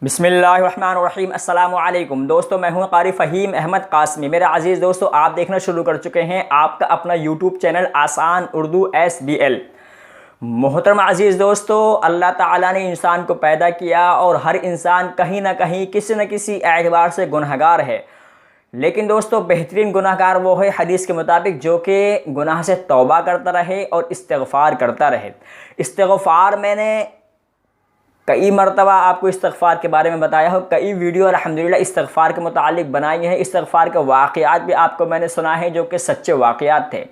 بسم اللہ الرحمن الرحیم۔ السلام علیکم دوستو، میں ہوں قاری فہیم احمد قاسمی۔ میرے عزیز دوستو، آپ دیکھنا شروع کر چکے ہیں آپ کا اپنا یوٹیوب چینل آسان اردو SBL۔ محترم عزیز دوستو، اللہ تعالیٰ نے انسان کو پیدا کیا اور ہر انسان کہیں نہ کہیں کسی نہ کسی اعتبار سے گنہگار ہے، لیکن دوستو بہترین گنہگار وہ ہے حدیث کے مطابق جو کہ گناہ سے توبہ کرتا رہے اور استغفار کرتا رہے۔ استغفار میں نے کئی مرتبہ آپ کو استغفار کے بارے میں بتایا ہو، کئی ویڈیو الحمدللہ استغفار کے متعلق بنائی ہیں۔ استغفار کے واقعات بھی آپ کو میں نے سنا ہے جو کہ سچے واقعات تھے۔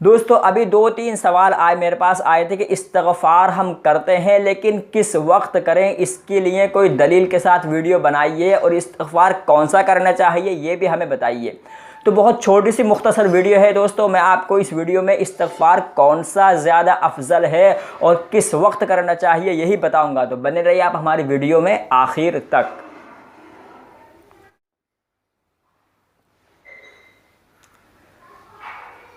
دوستو ابھی 2-3 سوال میرے پاس آئے تھے کہ استغفار ہم کرتے ہیں لیکن کس وقت کریں، اس کے لیے کوئی دلیل کے ساتھ ویڈیو بنائیے، اور استغفار کون سا کرنا چاہیے یہ بھی ہمیں بتائیے۔ تو بہت چھوٹی سی مختصر ویڈیو ہے دوستو، میں آپ کو اس ویڈیو میں استغفار کون سا زیادہ افضل ہے اور کس وقت کرنا چاہیے یہی بتاؤں گا، تو بنے رہیے آپ ہماری ویڈیو میں آخر تک۔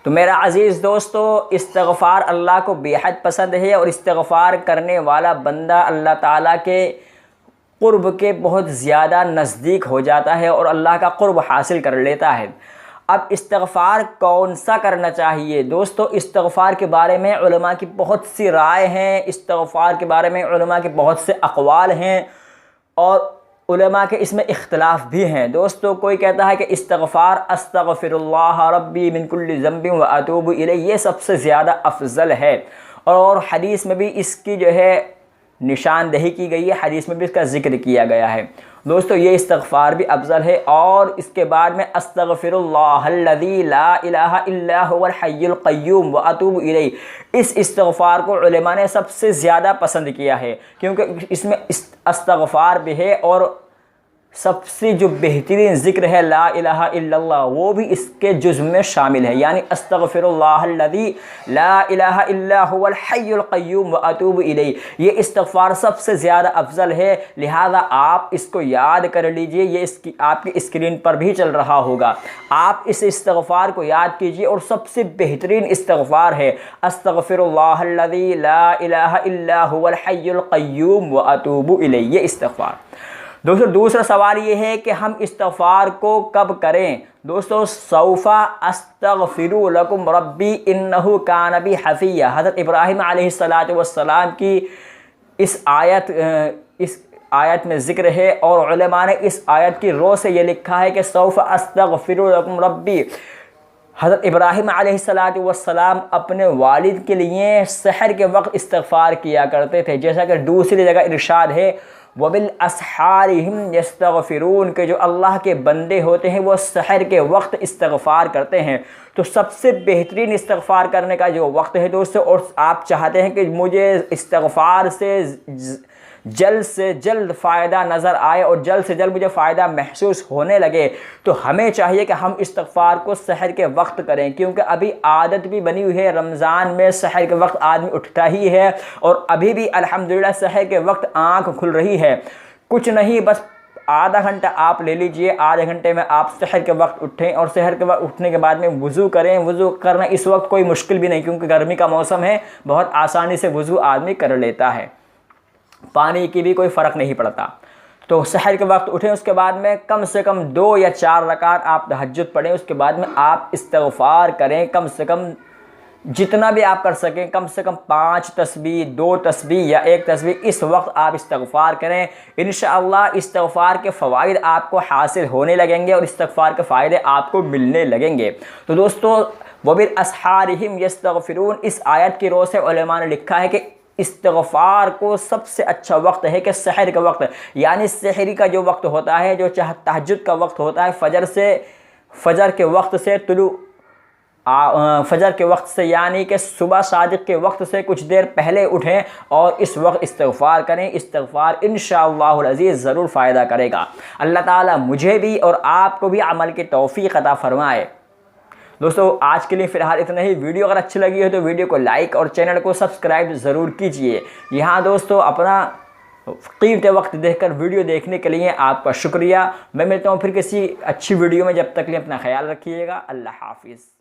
تو میرا عزیز دوستو، استغفار اللہ کو بے حد پسند ہے، اور استغفار کرنے والا بندہ اللہ تعالیٰ کے قرب کے بہت زیادہ نزدیک ہو جاتا ہے اور اللہ کا قرب حاصل کر لیتا ہے۔ اب استغفار کون سا کرنا چاہیے دوستو، استغفار کے بارے میں علماء کی بہت سی رائے ہیں، استغفار کے بارے میں علماء کے بہت سے اقوال ہیں، اور علماء کے اس میں اختلاف بھی ہیں۔ دوستو کوئی کہتا ہے کہ استغفار استغفر اللہ ربی من کل ذنب و اتوب الیہ، یہ سب سے زیادہ افضل ہے، اور حدیث میں بھی اس کی جو ہے نشاندہی کی گئی ہے، حدیث میں بھی اس کا ذکر کیا گیا ہے۔ دوستو یہ استغفار بھی افضل ہے، اور اس کے بعد میں استغفر اللہ الذی لا الہ الا هو الحی القیوم واتوب الیہ، اس استغفار کو علماء نے سب سے زیادہ پسند کیا ہے، کیونکہ اس میں استغفار بھی ہے، اور سب سے جو بہترین ذکر ہے لا الہ الا اللہ وہ بھی اس کے جزء میں شامل ہے، یعنی استغفر اللہ الذی لا الہ الا هو الحی القیوم واتوب الیہ، یہ استغفار سب سے زیادہ افضل ہے، لہذا آپ اس کو یاد کر لیجئے، یہ آپ کی اسکرین پر بھی چل رہا ہوگا، آپ اس استغفار کو یاد کیجئے، اور سب سے بہترین استغفار ہے استغفر اللہ الذی لا الہ الا هو الحی القیوم واتوب الیہ، یہ استغفار۔ دوستو دوسرا سوال یہ ہے کہ ہم استغفار کو کب کریں؟ دوستو سوف استغفر لکم ربی انہ کان بی حفیہ، حضرت ابراہیم علیہ السلام کی اس آیت میں ذکر ہے، اور علماء نے اس آیت کی رو سے یہ لکھا ہے کہ سوف استغفر لکم ربی۔ حضرت ابراہیم علیہ السلام اپنے والد کے لیے سحر کے وقت استغفار کیا کرتے تھے، جیسا کہ دوسری جگہ ارشاد ہے وَبِالْأَسْحَارِ هُمْ يَسْتَغْفِرُونَ، کہ جو اللہ کے بندے ہوتے ہیں وہ سحر کے وقت استغفار کرتے ہیں۔ تو سب سے بہترین استغفار کرنے کا جو وقت ہے دوستو، اور آپ چاہتے ہیں کہ مجھے استغفار سے جلد فائدہ نظر آئے اور جلد سے جلد مجھے فائدہ محسوس ہونے لگے، تو ہمیں چاہیے کہ ہم استغفار کو سحر کے وقت کریں، کیونکہ ابھی عادت بھی بنی ہوئی ہے، رمضان میں سحر کے وقت آدمی اٹھتا ہی ہے، اور ابھی بھی الحمدللہ سحر کے وقت آنکھ کھل رہی ہے۔ کچھ نہیں، بس آدھا گھنٹہ آپ لے لیجئے، آدھے گھنٹے میں آپ سحر کے وقت اٹھیں، اور سحر کے وقت اٹھنے کے بعد میں وضو کریں۔ وضو کرنا اس وقت کوئی مشکل بھی نہیں، کیونکہ گرمی کا موسم ہے، بہت آسانی سے وضو آدمی کر لیتا ہے، پانی کی بھی کوئی فرق نہیں پڑتا۔ تو سحر کے وقت اٹھیں، اس کے بعد میں کم سے کم 2 یا 4 رکعت آپ تہجد پڑھیں، اس کے بعد میں آپ استغفار کریں، کم سے کم جتنا بھی آپ کر سکیں، کم سے کم 5 تسبیح، 2 تسبیح یا 1 تسبیح، اس وقت آپ استغفار کریں۔ انشاءاللہ استغفار کے فوائد آپ کو حاصل ہونے لگیں گے، اور استغفار کے فائدے آپ کو ملنے لگیں گے۔ تو دوستو وَبِالْأَسْحَارِ هُمْ يَسْتَغْفِرُونَ، اس آیت کی رو سے علماء نے لکھا ہے کہ استغفار کو سب سے اچھا وقت ہے کہ سحر کا وقت، یعنی سحری کا جو وقت ہوتا ہے، جو تہجد کا وقت ہوتا ہے، فجر کے وقت سے یعنی کہ صبح صادق کے وقت سے کچھ دیر پہلے اٹھیں، اور اس وقت استغفار کریں۔ استغفار انشاءاللہ العزیز ضرور فائدہ کرے گا۔ اللہ تعالیٰ مجھے بھی اور آپ کو بھی عمل کی توفیق عطا فرمائے۔ دوستو آج کے لیے فی الحال اتنا ہی۔ ویڈیو اگر اچھی لگی ہو تو ویڈیو کو لائک اور چینل کو سبسکرائب ضرور کیجئے۔ یہاں دوستو اپنا قیمتی وقت دیکھ کر ویڈیو دیکھنے کے لیے آپ کا شکریہ۔ میں ملتا ہوں پھر کسی اچھی ویڈیو میں، جب تک لیے اپنا خیال رکھیے گا۔ اللہ حافظ۔